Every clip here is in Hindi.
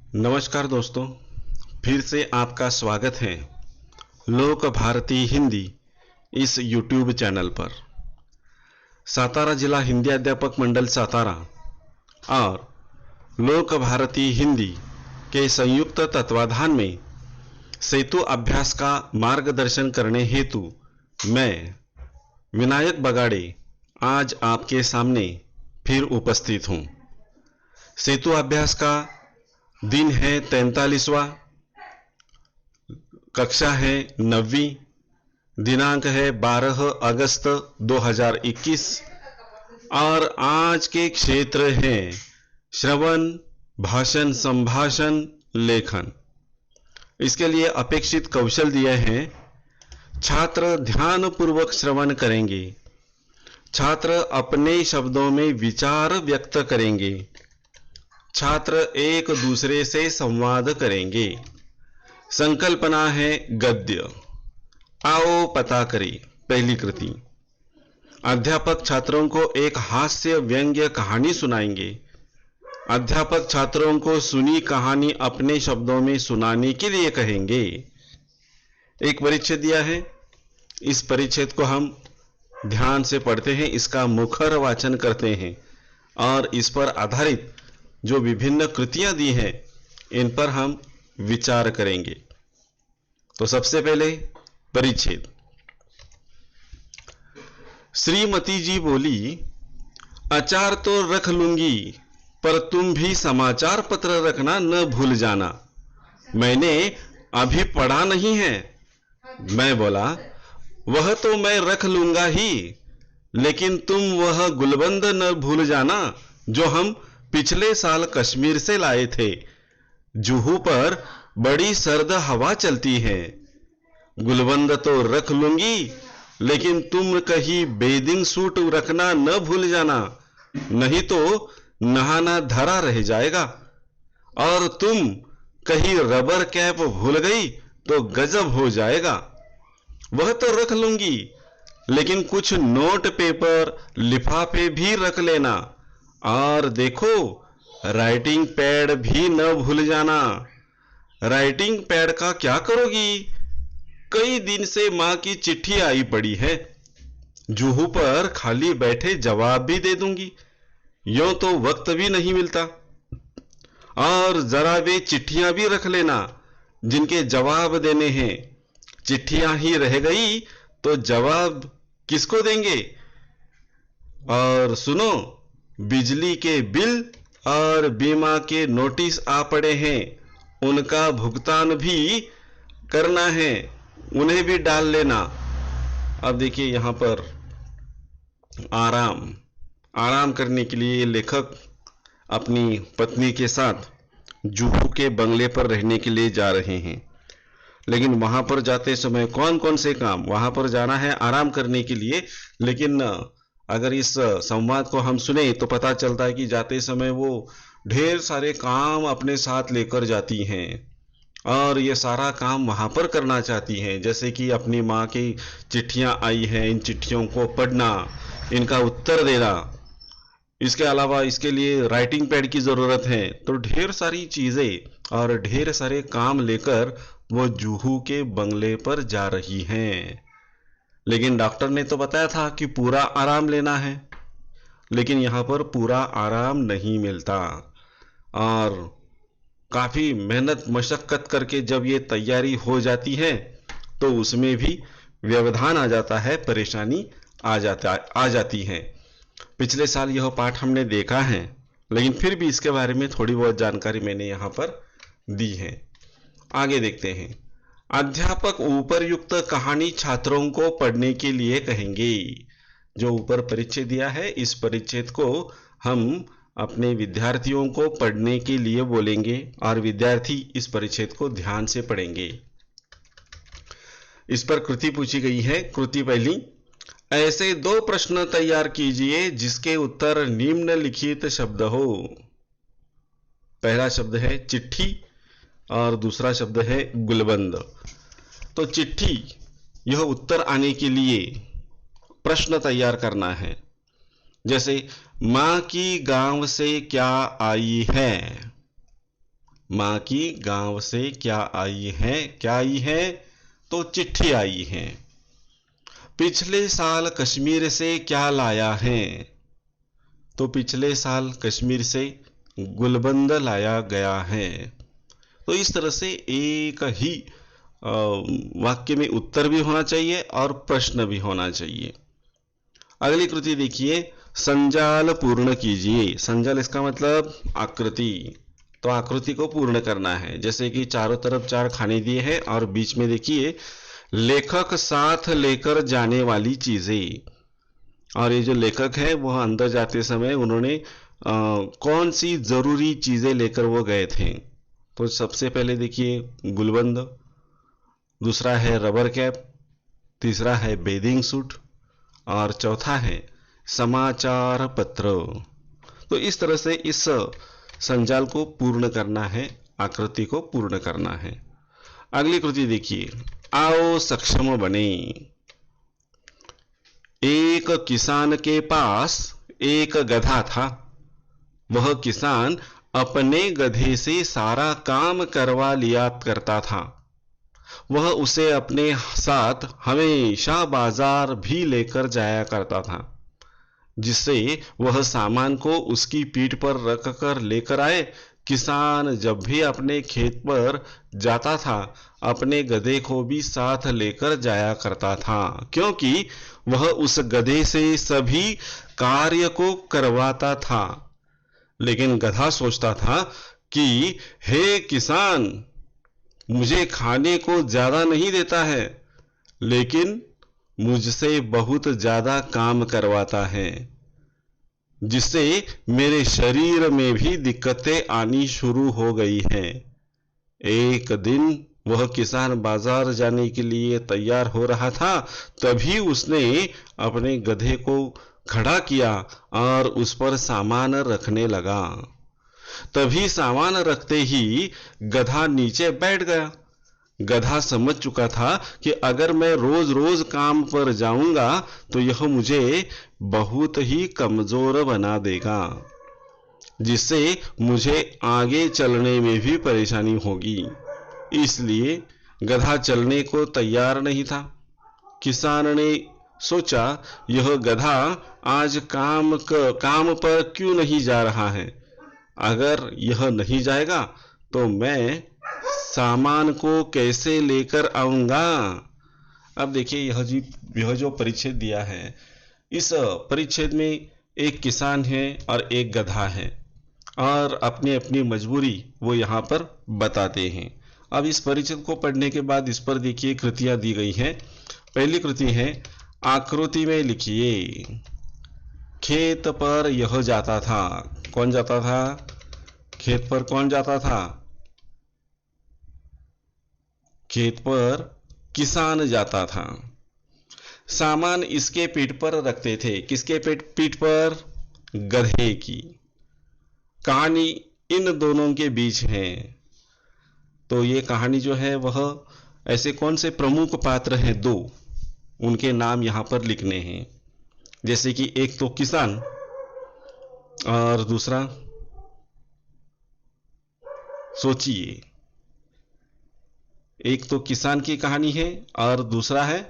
नमस्कार दोस्तों, फिर से आपका स्वागत है लोक भारती हिंदी इस YouTube चैनल पर। सातारा जिला हिंदी अध्यापक मंडल सातारा और लोक भारती हिंदी के संयुक्त तत्वाधान में सेतु अभ्यास का मार्गदर्शन करने हेतु मैं विनायक बगाड़े आज आपके सामने फिर उपस्थित हूँ। सेतु अभ्यास का दिन है 43वां, कक्षा है 9वीं, दिनांक है 12 अगस्त 2021 और आज के क्षेत्र हैं श्रवण, भाषण, संभाषण, लेखन। इसके लिए अपेक्षित कौशल दिए हैं। छात्र ध्यानपूर्वक श्रवण करेंगे, छात्र अपने शब्दों में विचार व्यक्त करेंगे, छात्र एक दूसरे से संवाद करेंगे। संकल्पना है गद्य। आओ पता करें पहली कृति। अध्यापक छात्रों को एक हास्य व्यंग्य कहानी सुनाएंगे। अध्यापक छात्रों को सुनी कहानी अपने शब्दों में सुनाने के लिए कहेंगे। एक परिच्छेद दिया है, इस परिच्छेद को हम ध्यान से पढ़ते हैं, इसका मुखर वाचन करते हैं और इस पर आधारित जो विभिन्न कृतियां दी हैं इन पर हम विचार करेंगे। तो सबसे पहले परिच्छेद। श्रीमती जी बोली, अचार तो रख लूंगी पर तुम भी समाचार पत्र रखना न भूल जाना। मैंने अभी पढ़ा नहीं है। मैं बोला, वह तो मैं रख लूंगा ही, लेकिन तुम वह गुलबंद न भूल जाना जो हम पिछले साल कश्मीर से लाए थे। जुहू पर बड़ी सर्द हवा चलती है। गुलबंद तो रख लूंगी, लेकिन तुम कहीं बेदिंग सूट रखना न भूल जाना, नहीं तो नहाना धरा रह जाएगा। और तुम कहीं रबर कैप भूल गई तो गजब हो जाएगा। वह तो रख लूंगी, लेकिन कुछ नोट पेपर लिफाफे भी रख लेना। और देखो, राइटिंग पैड भी न भूल जाना। राइटिंग पैड का क्या करोगी? कई दिन से मां की चिट्ठी आई पड़ी है। जुहू पर खाली बैठे जवाब भी दे दूंगी, यूं तो वक्त भी नहीं मिलता। और जरा वे चिट्ठियां भी रख लेना जिनके जवाब देने हैं। चिट्ठियां ही रह गई तो जवाब किसको देंगे? और सुनो, बिजली के बिल और बीमा के नोटिस आ पड़े हैं, उनका भुगतान भी करना है, उन्हें भी डाल लेना। अब देखिए, यहां पर आराम करने के लिए लेखक अपनी पत्नी के साथ जुहू के बंगले पर रहने के लिए जा रहे हैं। लेकिन वहां पर जाते समय कौन कौन से काम, वहां पर जाना है आराम करने के लिए, लेकिन अगर इस संवाद को हम सुने तो पता चलता है कि जाते समय वो ढेर सारे काम अपने साथ लेकर जाती हैं और ये सारा काम वहां पर करना चाहती हैं। जैसे कि अपनी माँ की चिट्ठियां आई हैं, इन चिट्ठियों को पढ़ना, इनका उत्तर देना। इसके अलावा इसके लिए राइटिंग पैड की ज़रूरत है। तो ढेर सारी चीज़ें और ढेर सारे काम लेकर वो जुहू के बंगले पर जा रही हैं। लेकिन डॉक्टर ने तो बताया था कि पूरा आराम लेना है, लेकिन यहाँ पर पूरा आराम नहीं मिलता और काफ़ी मेहनत मशक्क़त करके जब ये तैयारी हो जाती है तो उसमें भी व्यवधान आ जाता है, परेशानी आ जाती है। पिछले साल यह पाठ हमने देखा है, लेकिन फिर भी इसके बारे में थोड़ी बहुत जानकारी मैंने यहाँ पर दी है। आगे देखते हैं। अध्यापक ऊपरयुक्त कहानी छात्रों को पढ़ने के लिए कहेंगे। जो ऊपर परिच्छेद दिया है, इस परिच्छेद को हम अपने विद्यार्थियों को पढ़ने के लिए बोलेंगे और विद्यार्थी इस परिच्छेद को ध्यान से पढ़ेंगे। इस पर कृति पूछी गई है। कृति पहली, ऐसे 2 प्रश्न तैयार कीजिए जिसके उत्तर निम्नलिखित शब्द हो। पहला शब्द है चिट्ठी और दूसरा शब्द है गुलबंद। तो चिट्ठी, यह उत्तर आने के लिए प्रश्न तैयार करना है। जैसे मां की गांव से क्या आई है, माँ की गांव से क्या आई है तो चिट्ठी आई है। पिछले साल कश्मीर से क्या लाया है तो पिछले साल कश्मीर से गुलबंद लाया गया है। तो इस तरह से एक ही वाक्य में उत्तर भी होना चाहिए और प्रश्न भी होना चाहिए। अगली कृति देखिए, संजाल पूर्ण कीजिए। संजाल इसका मतलब आकृति, तो आकृति को पूर्ण करना है। जैसे कि चारों तरफ 4 खाने दिए हैं और बीच में देखिए लेखक साथ लेकर जाने वाली चीजें, और ये जो लेखक है वह अंदर जाते समय उन्होंने कौन सी जरूरी चीजें लेकर वो गए थे। तो सबसे पहले देखिए गुलबंद, दूसरा है रबर कैप, तीसरा है बेदिंग सूट और चौथा है समाचार पत्र। तो इस तरह से इस संजाल को पूर्ण करना है, आकृति को पूर्ण करना है। अगली कृति देखिए, आओ सक्षम बने। एक किसान के पास एक गधा था। वह किसान अपने गधे से सारा काम करवा लिया करता था। वह उसे अपने साथ हमेशा बाजार भी लेकर जाया करता था, जिससे वह सामान को उसकी पीठ पर रख कर लेकर आए। किसान जब भी अपने खेत पर जाता था अपने गधे को भी साथ लेकर जाया करता था, क्योंकि वह उस गधे से सभी कार्य को करवाता था। लेकिन गधा सोचता था कि हे किसान, मुझे खाने को ज्यादा नहीं देता है, लेकिन मुझसे बहुत ज्यादा काम करवाता है, जिससे मेरे शरीर में भी दिक्कतें आनी शुरू हो गई हैं। एक दिन वह किसान बाजार जाने के लिए तैयार हो रहा था, तभी उसने अपने गधे को खड़ा किया और उस पर सामान रखने लगा। तभी सामान रखते ही गधा नीचे बैठ गया। गधा समझ चुका था कि अगर मैं रोज रोज काम पर जाऊंगा तो यह मुझे बहुत ही कमजोर बना देगा, जिससे मुझे आगे चलने में भी परेशानी होगी। इसलिए गधा चलने को तैयार नहीं था। किसान ने सोचा, यह गधा आज काम पर क्यों नहीं जा रहा है। अगर यह नहीं जाएगा तो मैं सामान को कैसे लेकर आऊंगा। अब देखिए यह जो परिच्छेद दिया है, इस परिच्छेद में एक किसान है और एक गधा है और अपनी अपनी मजबूरी वो यहाँ पर बताते हैं। अब इस परिच्छेद को पढ़ने के बाद इस पर देखिए कृतियां दी गई हैं। पहली कृति है, आकृति में लिखिए। खेत पर यह जाता था। कौन जाता था? खेत पर कौन जाता था? खेत पर किसान जाता था। सामान इसके पीठ पर रखते थे। किसके पीठ पर? गधे की। कहानी इन दोनों के बीच है। तो ये कहानी जो है वह ऐसे कौन से प्रमुख पात्र हैं, 2 उनके नाम यहां पर लिखने हैं। जैसे कि एक तो किसान और दूसरा, सोचिए, एक तो किसान की कहानी है और दूसरा है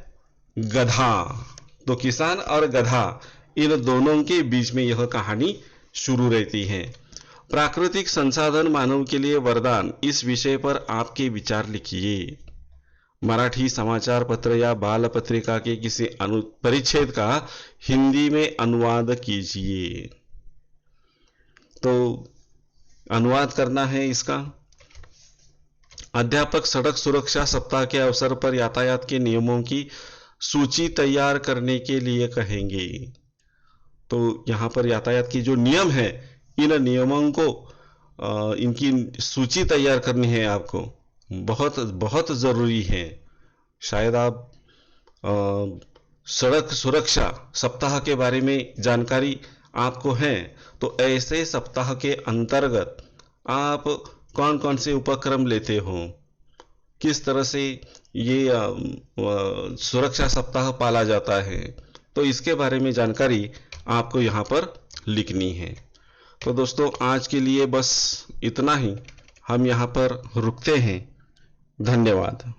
गधा। तो किसान और गधा इन दोनों के बीच में यह कहानी शुरू रहती है। प्राकृतिक संसाधन मानव के लिए वरदान, इस विषय पर आपके विचार लिखिए। मराठी समाचार पत्र या बाल पत्रिका के किसी परिच्छेद का हिंदी में अनुवाद कीजिए। तो अनुवाद करना है इसका। अध्यापक सड़क सुरक्षा सप्ताह के अवसर पर यातायात के नियमों की सूची तैयार करने के लिए कहेंगे। तो यहाँ पर यातायात की जो नियम है, इन नियमों को इनकी सूची तैयार करनी है आपको। बहुत बहुत जरूरी है। शायद आप सड़क सुरक्षा सप्ताह के बारे में जानकारी आपको है, तो ऐसे सप्ताह के अंतर्गत आप कौन कौन से उपक्रम लेते हो, किस तरह से ये सुरक्षा सप्ताह पाला जाता है, तो इसके बारे में जानकारी आपको यहाँ पर लिखनी है। तो दोस्तों आज के लिए बस इतना ही। हम यहाँ पर रुकते हैं। धन्यवाद।